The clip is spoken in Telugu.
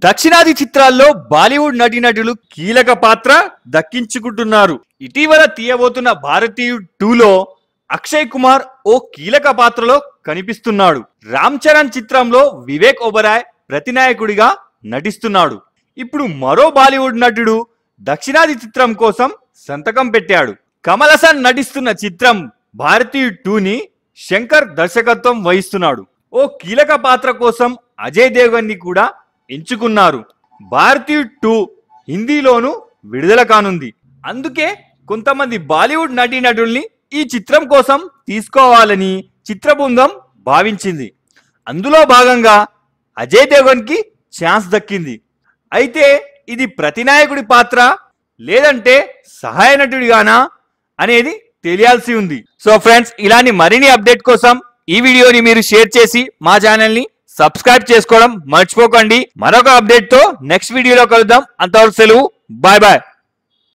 దక్షిణాది చిత్రాల్లో బాలీవుడ్ నటీనటులు కీలక పాత్ర దక్కించుకుంటున్నారు. ఇటీవల తీయబోతున్న భారతీయుడ్ 2లో అక్షయ్ కుమార్ ఓ కీలక పాత్రలో కనిపిస్తున్నాడు. రామ్ చరణ్ చిత్రంలో వివేక్ ఒబెరాయ్ ప్రతినాయకుడిగా నటిస్తున్నాడు. ఇప్పుడు మరో బాలీవుడ్ నటుడు దక్షిణాది చిత్రం కోసం సంతకం పెట్టాడు. కమల్ హాసన్ నటిస్తున్న చిత్రం భారతీయుడ్ 2ని శంకర్ దర్శకత్వం వహిస్తున్నాడు. ఓ కీలక పాత్ర కోసం అజయ్ దేవగన్ ని కూడా ఎంచుకున్నారు. భారతీయుడ్ 2 హిందీలోనూ విడుదల కానుంది. అందుకే కొంతమంది బాలీవుడ్ నటీనటుల్ని ఈ చిత్రం కోసం తీసుకోవాలని చిత్ర బృందం భావించింది. అందులో భాగంగా అజయ్ దేవగన్ కి ఛాన్స్ దక్కింది. అయితే ఇది ప్రతినాయకుడి పాత్ర లేదంటే సహాయ నటుడిగానా అనేది తెలియాల్సి ఉంది. సో ఫ్రెండ్స్, ఇలాంటి మరిన్ని అప్డేట్ కోసం ఈ వీడియోని మీరు షేర్ చేసి మా ఛానల్ ని సబ్స్క్రైబ్ చేసుకోవడం మర్చిపోకండి. మరొక అప్డేట్ తో నెక్స్ట్ వీడియోలో కలుద్దాం. అంతవరకు సెలవు. Bye bye.